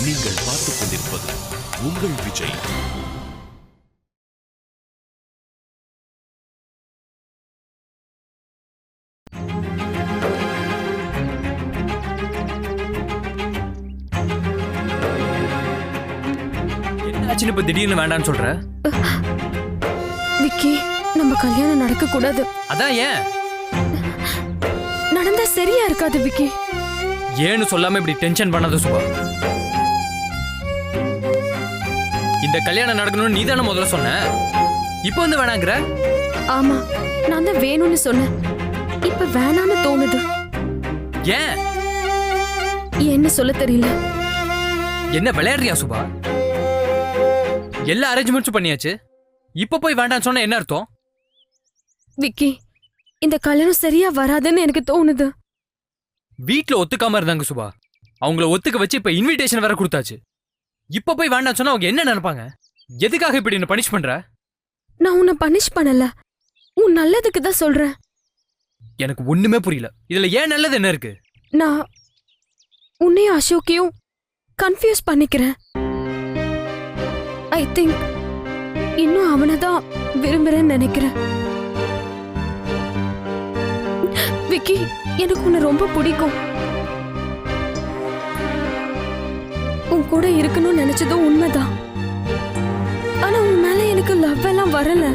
நீங்கள் பார்த்துக் கொண்டிருப்பது உங்கள் விஜய். என்னாச்சுன்னு இப்ப திடீர்னு வேண்டான்னு சொல்ற? விக்கி, நம்ம கல்யாணம் நடக்க கூடாது. அதான் ஏன்? நடந்தா சரியா இருக்காது விக்கி. ஏன்னு சொல்லாம இப்படி டென்ஷன் பண்ணாத சுபா. இந்த கல்யாணம் நடக்கணும்னு நீ தானே முதல்ல சொன்ன. இப்போ வந்து வேணாங்கிற? ஆமா, நான் தான் வேணும்னு சொன்னேன். இப்ப வேணான்னு தோணுது. ஏன்? என்ன சொல்ல தெரியல. என்ன விளையாடுறியா சுபா? எல்லா அரேஞ்ச்மெண்ட்ஸும் பண்ணியாச்சு. இப்ப போய் வேண்டாம்னு சொன்ன என்ன அர்த்தம்? விக்கி, இந்த கல்யாணம் சரியா வராதுன்னு எனக்கு தோணுது. வீட்ல ஒத்துக்காம இருந்தாங்க சுபா. அவங்கள ஒத்துக்க வச்சு இப்ப இன்விடேஷன் வேற கொடுத்தாச்சு. இப்ப போய் வேண்டாம் சொன்னா அவங்க என்ன நினைப்பாங்க? எதுக்காக இப்படி என்ன பனிஷ் பண்ற? நான் உன்னை பனிஷ் பண்ணல, உன் நல்லதுக்கு தான் சொல்றேன். எனக்கு ஒண்ணுமே புரியல. இதுல ஏன் நல்லது என்ன இருக்கு? நான் உன்னையும் அசோக்கையும் கன்ஃபியூஸ் பண்ணிக்கிறேன். ஐ திங்க் இன்னும் அவனை தான் விரும்புறேன்னு நினைக்கிறேன். விக்கி, எனக்கு உன்னை ரொம்ப பிடிக்கும். உன் கூட இருக்கணும்னு நினைச்சதும் உண்மைதான். ஆனா உன் மேல எனக்கு லவ் எல்லாம் வரல.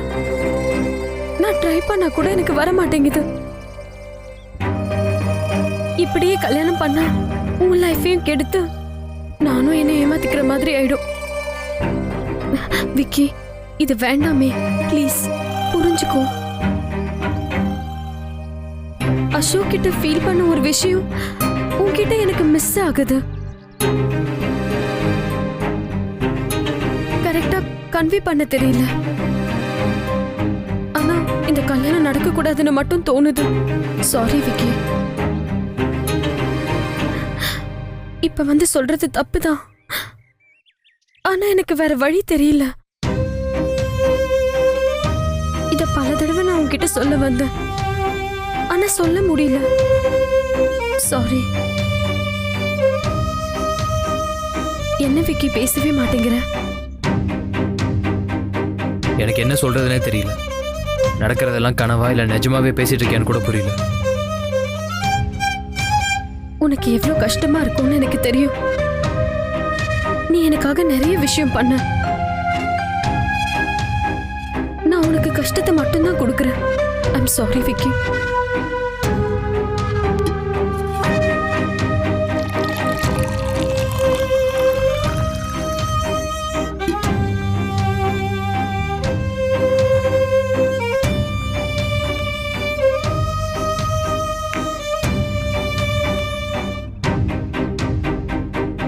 நான் ட்ரை பண்ணா கூட எனக்கு வர மாட்டேங்குது. இப்படியே கல்யாணம் பண்ணா உன் லைஃபையும் கெடுத்து நானும் என்னை ஏமாத்திக்கிற மாதிரி ஆயிடும். விக்கி, இது வேண்டாமே, ப்ளீஸ் புரிஞ்சுக்கோ. அசோக் கிட்ட ஃபீல் பண்ண ஒரு விஷயம் உன்கிட்ட எனக்கு மிஸ் ஆகுது. கரெக்டா கன்வே பண்ண தெரியல. ஆனா இந்த கல்யாணம் நடக்க கூடாதுன்னு மட்டும் தோணுது. சாரி விக்கி. இப்ப வந்து சொல்றது தப்புதான். ஆனா எனக்கு வேற வழி தெரியல. இத பல தடவை நான் உன்கிட்ட சொல்ல வந்தேன், ஆனா சொல்ல முடியல. சாரி. என்ன விக்கி பேசவே மாட்டேங்கிற? எனக்கு என்ன சொல்றதுனே தெரியல. நடக்கிறதெல்லாம் கனவா இல்ல நிஜமாவே பேசிட்டு இருக்கேன்னு கூட புரியல. உனக்கு எவ்வளவு கஷ்டமா இருக்கும்னு எனக்கு தெரியும். நீ எனக்காக நிறைய விஷயம் பண்ண. நான் உனக்கு கஷ்டத்தை மட்டும்தான் கொடுக்கறேன். I'm sorry Vicky.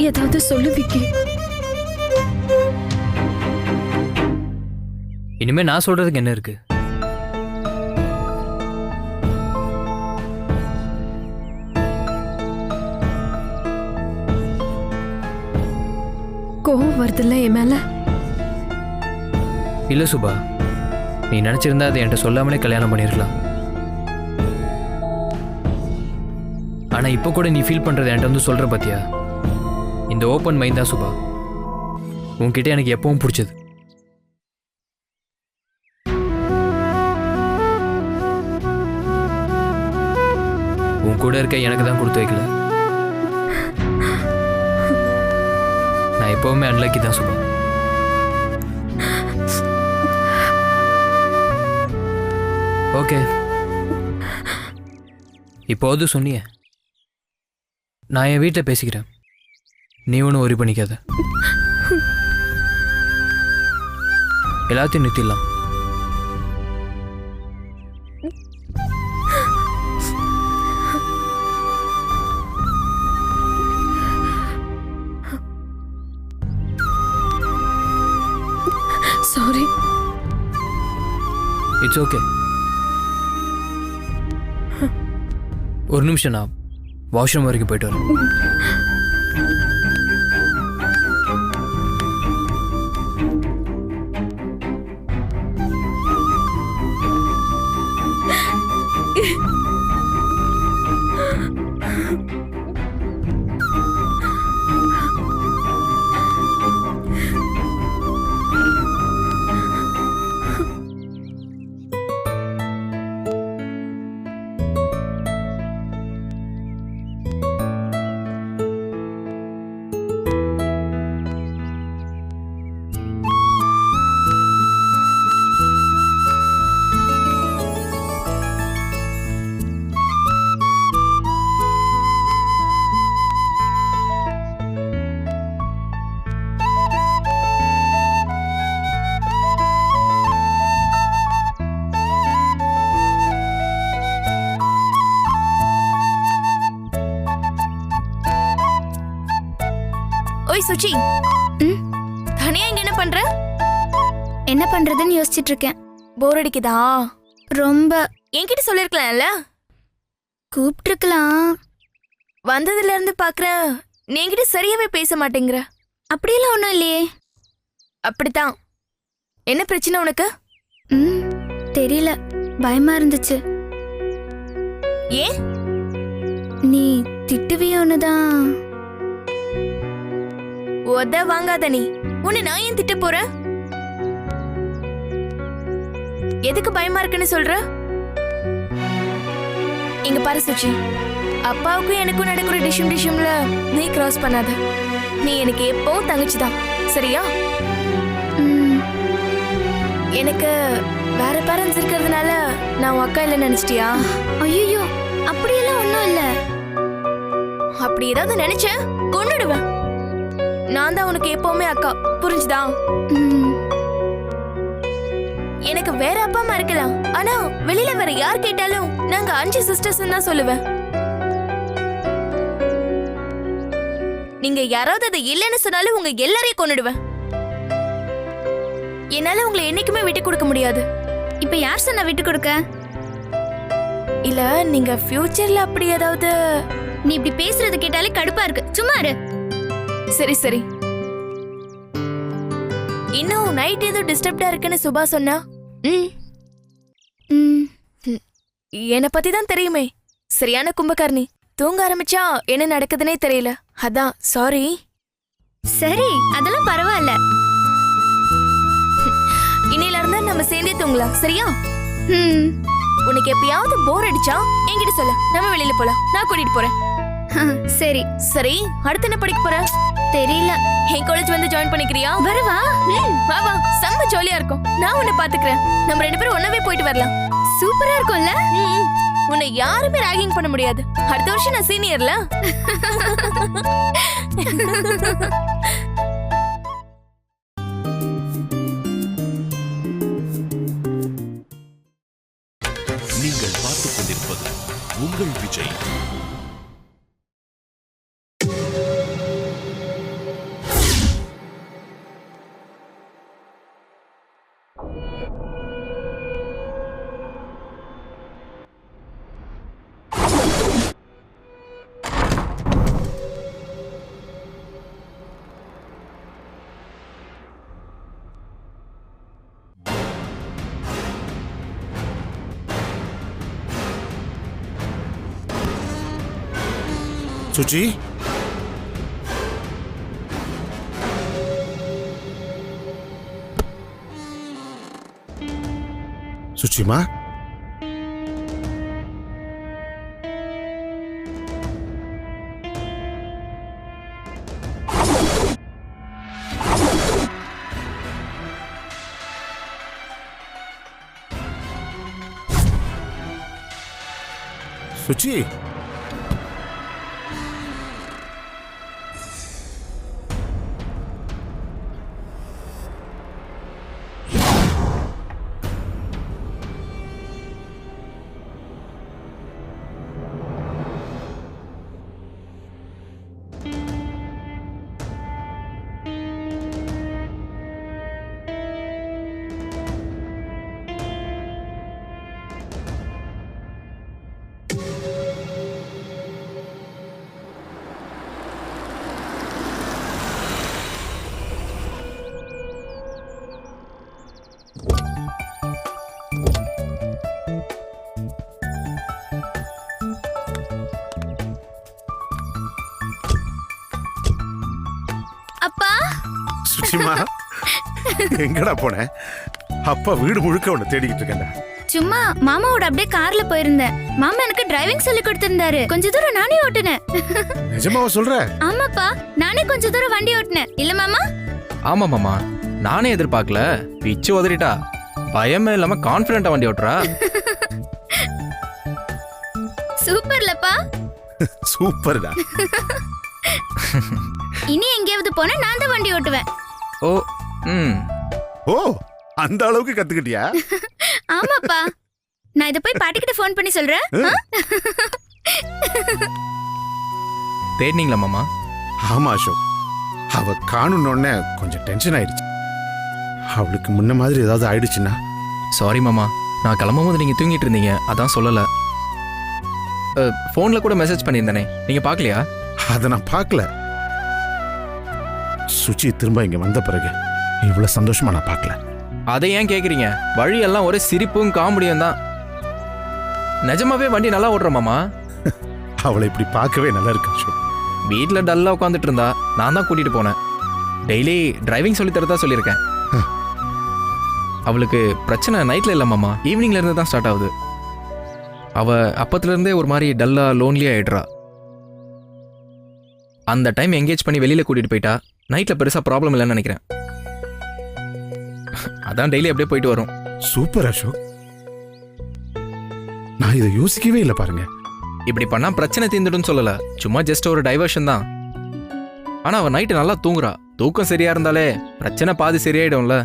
ஏதாவது சொல்லு விக்கி. இனிமே நான் சொல்றதுக்கு என்ன இருக்கு? கோவம் வருதுல்ல என் மேல? இல்ல சுபா, நீ நினைச்சிருந்தா அதை என்கிட்ட சொல்லாமலே கல்யாணம் பண்ணிருக்கலாம். ஆனா இப்ப கூட நீ ஃபீல் பண்றது என்கிட்ட வந்து சொல்ற பாத்தியா? இந்த ஓப்பன் மைண்ட் தான் சுபா. உன்கிட்ட எனக்கு எப்பவும் பிடிச்சது. உன் கூட இருக்க எனக்கு தான் கொடுத்து வைக்கல. நான் எப்பவுமே அன்லக்கி தான் சுபா. ஓகே, இப்போது சொன்னியே, நான் என் வீட்டில் பேசிக்கிறேன். நீ ஒன்றும் ஒரி பண்ணிக்காத. எல்லாத்தையும் நிறுத்திடலாம். சாரி. It's okay. ஒரு நிமிஷம், நான் வாஷ்ரூம் வரைக்கும் போயிட்டு வரேன். ஓய் சுச்சி, தனியா இங்க என்ன பண்ற? என்ன பண்றதுன்னு யோசிச்சுட்டு இருக்கேன். போர் அடிக்குதா? ரொம்ப. என்கிட்ட சொல்லிருக்கலாம்ல. கூப்பிட்டுருக்கலாம். வந்ததுல இருந்து பாக்குறேன் நீ என்கிட்ட சரியாவே பேச மாட்டேங்கிற. அப்படியெல்லாம் ஒண்ணும் இல்லையே. அப்படித்தான். என்ன பிரச்சனை உனக்கு? தெரியல, பயமா இருந்துச்சு. ஏன்? நீ திட்டுவியோன்னுதான். உத வாங்காத நீ. உன்னை நான் ஏன் திட்ட போறேன்? எதுக்கு பயமா இருக்குன்னு சொல்ற? இங்க பாரு சுச்சி, அப்பாவுக்கும் எனக்கும் நடக்கிற டிஷம்ல நீ கிராஸ் பண்ணாத. நீ எனக்கு எப்பவும் தங்கச்சிதான், சரியா? எனக்கு வேற பேரண்ட்ஸ் இருக்கிறதுனால நான் உன் அக்கா இல்லைன்னு நினைச்சிட்டியா? ஐயோ, அப்படியெல்லாம் ஒண்ணும் இல்ல. அப்படி ஏதாவது நினைச்ச கொன்னுடுவேன். நான் தான் உனக்கு எப்பவுமே அக்கா, புரிஞ்சுதா? எனக்கு வேற அப்பா அம்மா இருக்கலாம், ஆனா வெளியில வேற யார் கேட்டாலும் நாங்க 5 சிஸ்டர்ஸ் தான் சொல்லுவேன். நீங்க யாராவது அதை இல்லைன்னு சொன்னாலும் உங்க எல்லாரையும் கொன்னுடுவேன். என்னால உங்களை என்னைக்குமே விட்டு கொடுக்க முடியாது. இப்ப யார் சொன்னா விட்டு கொடுக்க? இல்ல, நீங்க ஃபியூச்சர்ல அப்படி ஏதாவது. நீ இப்படி பேசுறது கேட்டாலே கடுப்பா இருக்கு. சும்மா இரு. சரி சரி. இன்னும் நைட் ஏதோ டிஸ்டர்ப்டா இருக்குன்னு சுபா சொன்னா. என்னை பத்தி தான் தெரியுமே, சரியான கும்பகர்ணி. தூங்க ஆரம்பிச்சா என்ன நடக்குதுன்னே தெரியல, அதான் சாரி. சரி, அதெல்லாம் பரவாயில்ல. இன்னையில இருந்தா நம்ம சேர்ந்தே தூங்கலாம், சரியா? உனக்கு எப்பயாவது போர் அடிச்சா என்கிட்ட சொல்ல, நம்ம வெளியில போலாம், நான் கூட்டிட்டு போறேன். சரி சரி. அடுத்து என்ன படிக்க போற? தெரியல. என் காலேஜ் வந்து ஜாயின் பண்ணிக்கிறியா? வரவா? வா வா, செம்ம ஜாலியா இருக்கும். நான் உன்னை பாத்துக்கிறேன். நம்ம 2 பேரும் ஒன்னாவே போயிட்டு வரலாம். சூப்பரா இருக்கும்ல? உன்னை யாருமே ராகிங் பண்ண முடியாது. அடுத்த வருஷம் நான் சீனியர்ல. நீங்கள் பார்த்துக் கொண்டிருப்பது உங்கள் விஜய். சுச்சி, சுச்சிமா, சுச்சி, அப்பா. சுச்சிமா, எங்கடா போன? அப்பா வீடு முழுக்க உன்னை தேடிக்கிட்டு இருக்கேன்டா. சும்மா மாமாவோட அப்படியே கார்ல போயிருந்தேன். மாமா எனக்கு டிரைவிங் சொல்லி கொடுத்திருந்தாரு. கொஞ்ச தூரம் நானே ஓட்டுனேன். நிஜமாவா சொல்ற? ஆமாப்பா, நானே கொஞ்ச தூரம் வண்டி ஓட்டுனேன். இல்ல மாமா? ஆமா மாமா, நானே எதிர்பார்க்கல. பிச்சு உதறிட்டா. பயமே இல்லாம கான்பிடண்டா வண்டி ஓட்டுறா. சூப்பர்லப்பா. சூப்பர்டா. இனி எங்கேயாவது போனா நான் தான் வண்டி ஓட்டுவேன். ஓ, ஓ, அந்த அளவுக்கு கத்துக்கிட்டியா? ஆமாப்பா. நான் இத போய் பாட்டிக்கிட்ட ஃபோன் பண்ணி சொல்றேன். தேடினீங்களா மாமா? ஆமா அசோக், அவ காணுன்னொன்னே கொஞ்சம் டென்ஷன் ஆயிடுச்சு. அவளுக்கு முன்ன மாதிரி ஏதாவது ஆயிடுச்சுன்னா? சாரி மாமா, நான் கிளம்பும்போது நீங்கள் தூங்கிட்டு இருந்தீங்க, அதான் சொல்லலை. ஃபோனில் கூட மெசேஜ் பண்ணியிருந்தேனே, நீங்கள் பார்க்கலையா? அதை நான் பார்க்கல. சுச்சி திரும்ப இங்க வந்த பிறகு இவ்வளவு சந்தோஷமா நான் பார்க்கல. அதை ஏன் கேட்குறீங்க? வழியெல்லாம் ஒரே சிரிப்பும் காமெடியும் தான். நிஜமாவே வண்டி நல்லா ஓடுற மாமா. அவளை இப்படி பார்க்கவே நல்லா இருக்கு அசோக். வீட்டில் டல்லாக உட்காந்துட்டு இருந்தா நான் தான் கூட்டிகிட்டு போனேன். டெய்லி டிரைவிங் சொல்லித்தரதா சொல்லியிருக்கேன். அவளுக்கு பிரச்சனை நைட்டில் இல்லை மாமா, ஈவினிங்ல இருந்து தான் ஸ்டார்ட் ஆகுது. அவள் அப்பத்துலேருந்தே ஒரு மாதிரி டல்லாக லோன்லியாக ஆயிடுறா. அந்த டைம் எங்கேஜ் பண்ணி வெளியில் கூட்டிகிட்டு போயிட்டா நைட்டில் பெருசாக ப்ராப்ளம் இல்லைன்னு நினைக்கிறேன். அதான் டெய்லி அப்படியே போயிட்டு வரும். சூப்பர் அசோக், நான் இதை யோசிக்கவே இல்லை பாருங்க. இப்படி பண்ணா பிரச்சனை தீர்ந்துடும் சொல்லல, சும்மா ஜஸ்ட் ஒரு டைவர்ஷன் தான். ஆனா அவ நைட்டு நல்லா தூங்குறா. தூக்கம் சரியா இருந்தாலே பிரச்சனை பாதி சரியாயிடும்ல.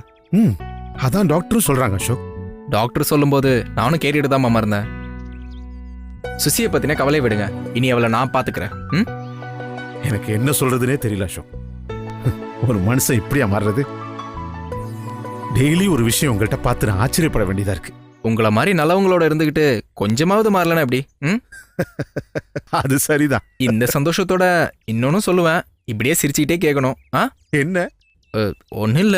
அதான் டாக்டரும் சொல்றாங்க அசோக். டாக்டர் சொல்லும்போது நானும் கேட்டுட்டு தான் மாமா இருந்தேன். சுசியை பத்தின கவலை விடுங்க, இனி அவளை நான் பாத்துக்கிறேன். எனக்கு என்ன சொல்றதுனே தெரியல அசோக். ஒரு மனுஷன் இப்படியா மாறுறது? டெய்லி ஒரு விஷயம் உங்கள்கிட்ட பார்த்து நான் ஆச்சரியப்பட வேண்டியதா இருக்கு. உங்களை மாதிரி நல்லவங்களோட இருந்துகிட்டு கொஞ்சமாவது மாறலன்னா எப்படி? அது சரிதான். இந்த சந்தோஷத்தோட இன்னொன்னும் சொல்லுவேன், இப்படியே சிரிச்சுக்கிட்டே கேட்கணும். என்ன? ஒன்னும் இல்ல,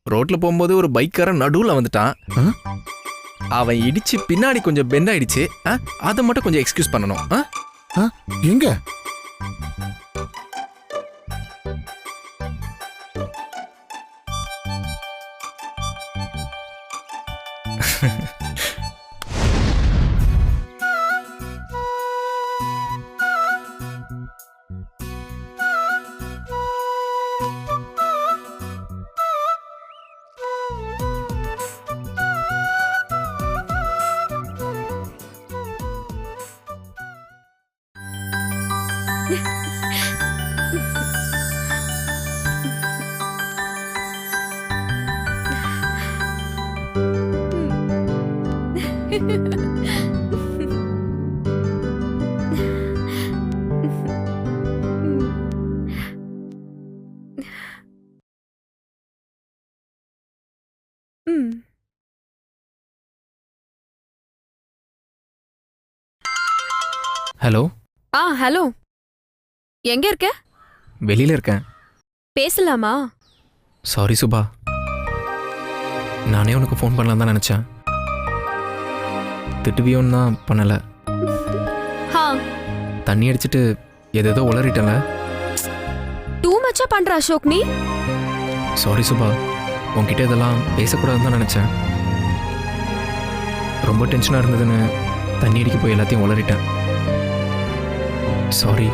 ரோட்ல போகும்போது ஒரு பைக்காரன் நடுவுல வந்துட்டான். அவன் இடிச்சு பின்னாடி கொஞ்சம் பெண்ட் ஆயிடுச்சு. அதை மட்டும் கொஞ்சம் எக்ஸ்கியூஸ் பண்ணணும். எங்க? ஹலோ. ஹலோ, எங்க இருக்க? வெளியில இருக்கேன். பேசலாமா? சாரி சுபா, நானே உனக்கு ஃபோன் பண்ணலாம் தான் நினச்சேன். திட்டுவியோன்னு தான் பண்ணல. தண்ணி அடிச்சிட்டு எதேதோ உளறிட்டல. டூ மச்சா பண்ற அசோக் நீ. சாரி சுபா, உன்கிட்ட இதெல்லாம் பேசக்கூடாதுன்னு தான் நினச்சேன். ரொம்ப டென்ஷனாக இருந்ததுன்னு தண்ணி அடிக்க போய் எல்லாத்தையும் உளறிட்டேன். சாரி.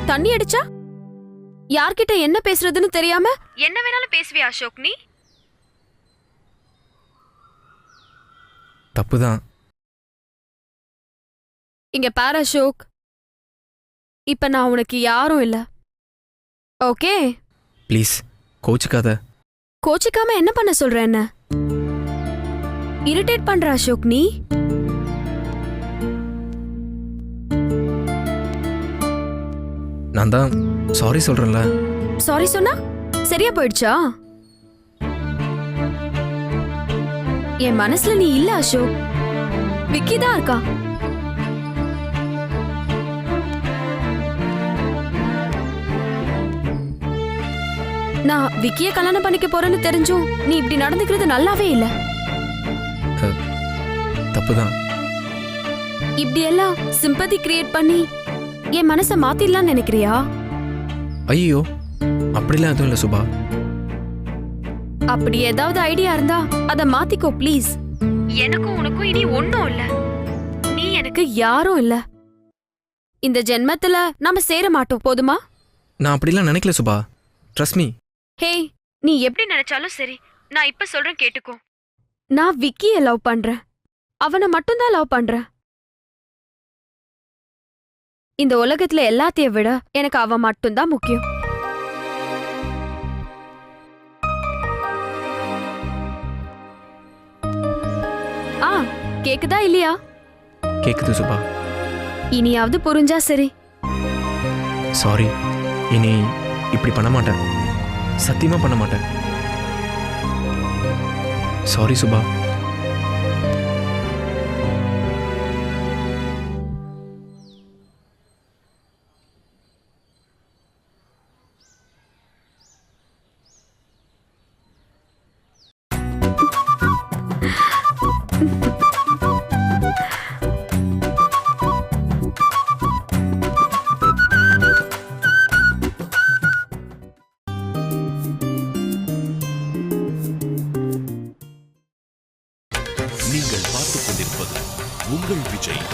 தண்ணி அடிச்சா யார்கிட்ட என்ன பேசுறதுன்னு தெரியாம என்ன வேணாலும் பேசுவியா அசோக் நீ? தப்புதான். இங்க பாரு அசோக், இப்ப நான் உனக்கு யாரும் இல்ல. ஓகே? ப்ளீஸ் கோச்சுக்காத. கோச்சிக்காம என்ன பண்ண சொல்ற? என்ன இரிட்டேட் பண்ற அசோக் நீ? நான் தான் சாரி சொல்றேன்ல. சாரி சொன்னா சரியா போயிடுச்சா? என் மனசுல நீ இல்ல அசோக், விக்கி தான் இருக்கா. நான் விக்கிய கல்யாணம் பண்ணிக்க போறேன்னு தெரிஞ்சும் நீ இப்படி நடந்துக்கிறது நல்லாவே இல்ல. தப்புதான். இப்படி எல்லாம் சிம்பதி கிரியேட் பண்ணி என் மனசை மாத்திடலாம்னு நினைக்கிறியா? ஐயோ, அப்படிலாம் எதுவும் இல்லை சுபா. அப்படி ஏதாவது ஐடியா இருந்தா அத மாத்திக்கோ ப்ளீஸ். எனக்கும் உனக்கும் இனி ஒண்ணும் இல்ல. நீ எனக்கு யாரும் இல்ல. இந்த ஜென்மத்துல நாம சேர மாட்டோம், போதுமா? நான் அப்படிலாம் நினைக்கல சுபா, ட்ரஸ்ட் மீ. ஹே, நீ எப்படி நினைச்சாலும் சரி, நான் இப்ப சொல்றேன் கேட்டுக்கோ. நான் விக்கிய லவ் பண்றேன், அவனை மட்டும்தான் லவ் பண்றேன். இந்த உலகத்துல எல்லாத்தையும் விட எனக்கு அவன் மட்டும்தான் முக்கியம். கேக்குதா இல்லையா? கேக்குது சுபா. இனியாவது புரிஞ்சா சரி. சாரி, இனி இப்படி பண்ண மாட்டேன், சத்தியமா பண்ண மாட்டேன். சாரி சுபா. நீங்கள் பார்த்துக் கொண்டிருப்பது உங்கள் விஜய்.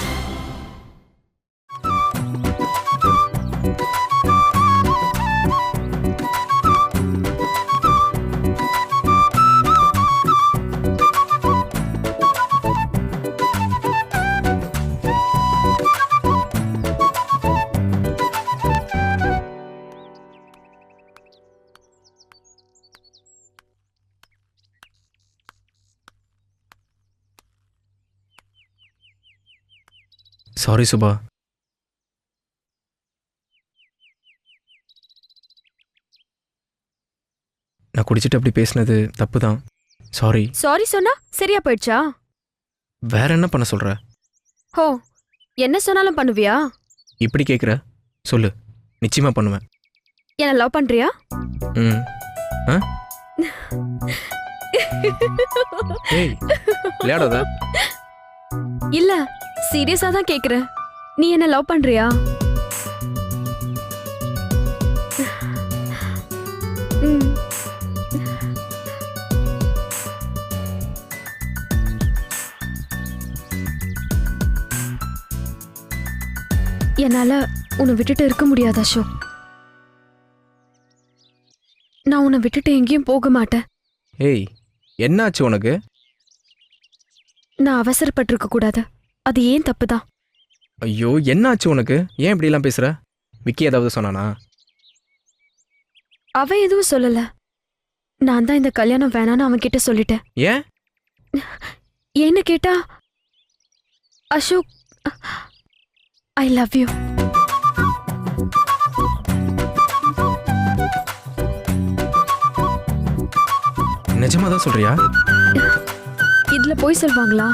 சாரி சுபா. நான் குடிச்சிட்டு அப்படி பேசினது தப்பு தான். சாரி. சாரி சொன்னா சரியா போயிடுச்சா? வேற என்ன பண்ண சொல்ற? ஹோ, என்ன சொன்னாலும் பண்ணுவியா? இப்படி கேட்குற? சொல்லு, நிச்சயமா பண்ணுவேன். என்ன லவ் பண்றியா? ம். ஆ? ஏய், விளையாடாத. இல்ல, சீரியஸா தான் கேக்குறேன். நீ என்ன லவ் பண்றியா? ம். என்னால உன்னை விட்டுட்டு இருக்க முடியாது அசோக். நான் உன்னை விட்டுட்டு எங்கேயும் போக மாட்டேன். ஏய், என்னாச்சு உனக்கு? நான் அவசரப்பட்டிருக்க கூடாது. அது ஏன் தப்பு தான். ஐயோ, என்னாச்சு உனக்கு? ஏன் இப்படிலாம் பேசுற? விக்கி ஏதாவது சொன்னானா? அவன் எதுவும் சொல்லல. நான் தான் இந்த கல்யாணம் வேணான்னு அவன் கிட்ட சொல்லிட்டேன். ஏன்? ஏன்னு கேட்டா, அசோக், ஐ லவ் யூ. நிஜமா தான் சொல்றியா? இதுல போய் சொல்வாங்களா?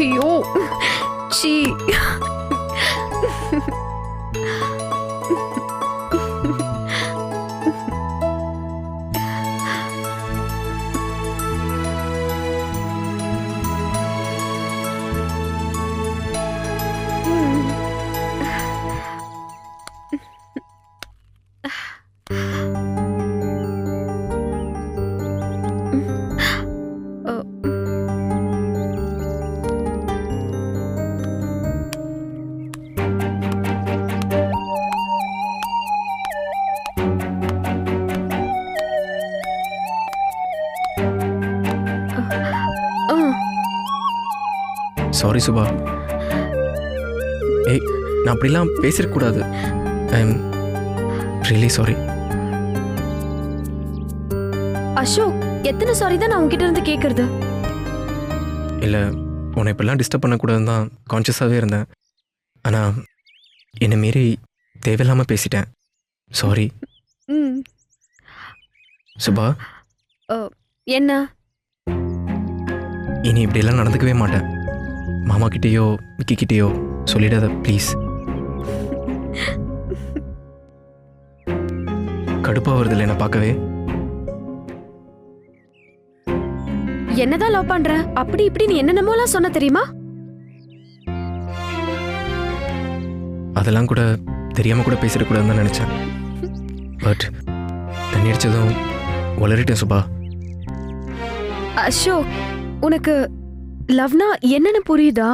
ஐயோ, சீ. சாரி சுபா. ஏய், நான் அப்படிலாம் பேசிடக்கூடாது. I am really sorry. Ashok, எத்தனை சாரி தான் நான் உன்கிட்ட இருந்து கேட்கறது? இல்லை, உன்னை இப்படிலாம் டிஸ்டர்ப் பண்ணக்கூடாதுன்னு தான் கான்ஷியஸாகவே இருந்தேன். ஆனால் என்னை மீறி தேவையில்லாமல் பேசிட்டேன். சாரி ம். சுபா. என்ன? இனி இப்படியெல்லாம் நடந்துக்கவே மாட்டேன். மாமா கிட்டேயோ விக்கி கிட்டேயோ சொல்லிடாத ப்ளீஸ். கடுப்பா வருதில்ல என்னை பார்க்கவே. என்னதான் லவ் பண்ற? அப்படி இப்படி நீ என்னென்னமோலாம் சொன்ன தெரியுமா? அதெல்லாம் கூட தெரியாம கூட பேசிடக்கூடாதுன்னு தான் நினைச்சேன். பட் தண்ணி அடிச்சதும் வளரிட்டேன் சுபா. அசோக், உனக்கு லவ்னா என்னன்னு புரியுதா?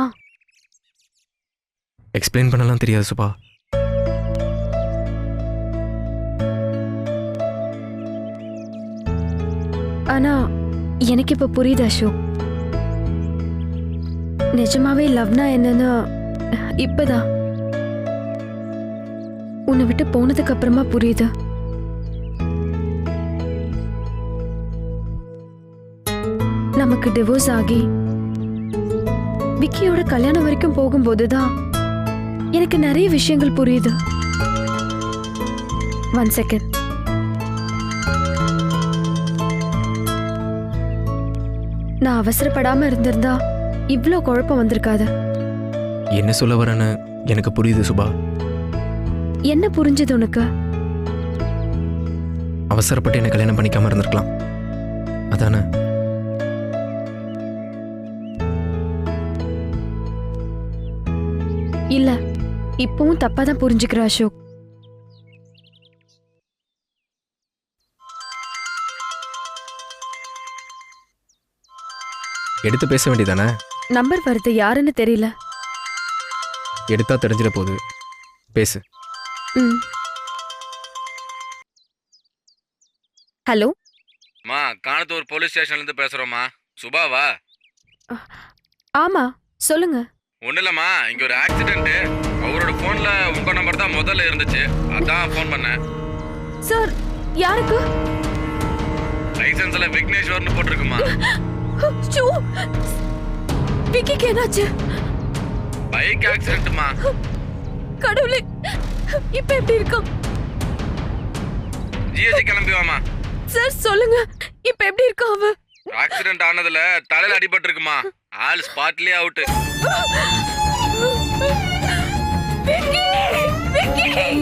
எக்ஸ்பிளைன் பண்ணலாம் தெரியாது சுபா. ஆனா எனக்கு இப்ப புரியுது அசோக். நிஜமாவே லவ்னா என்னன்னு இப்பதான் உன்னை விட்டு போனதுக்கு அப்புறமா புரியுது. நமக்கு டிவோர்ஸ் ஆகி விக்கியோட கல்யாணம் வரைக்கும் போகும்போதுதான் எனக்கு நிறைய விஷயங்கள் புரியுது. 1 செகண்ட். நான் அவசரப்படாம இருந்திருந்தா இவ்ளோ குழப்பம் வந்திருக்காது. என்ன சொல்ல வரேன்னு எனக்கு புரியுது சுபா. என்ன புரிஞ்சது உனக்கு? அவசரப்பட்டு என்ன கல்யாணம் பண்ணிக்காம இருந்திருக்கலாம், அதானே? இல்ல, இப்பவும் தப்பா தான் புரிஞ்சுக்கிற அசோக். எடுத்து பேச வேண்டியதானே? நம்பர் வருது, யாருன்னு தெரியல. எடுத்தா தெரிஞ்சிட போகுது, பேசு. ம். ஹலோ. மா, காணத்தூர் போலீஸ் ஸ்டேஷன்ல இருந்து பேசுறோம்மா. சுபாவா? ஆமா, சொல்லுங்க. ஒண்ணு இல்லம்மா, இங்க ஒரு ஆக்சிடென்ட். அவரோட போன்ல உங்க நம்பர் தான் முதல்ல இருந்துச்சு, அதான் ஃபோன் பண்ணேன். சார், யாருக்கு? லைசென்ஸ்ல விக்னேஸ்வர்னு போட்டிருக்குமா. விக்கிக்கு என்னாச்சு? பைக் ஆக்சிடென்ட்மா. கடவுளே, இப்ப எப்படி இருக்கும்? ஜிஹெச் கிளம்பி வாமா. சார் சொல்லுங்க, இப்ப எப்படி இருக்கா அவ? ஆக்சிடென்ட் ஆனதுல தலையில அடிபட்டு இருக்குமா, ஆள் ஸ்பாட்லயே அவுட். விக்கி! விக்கி! Hey!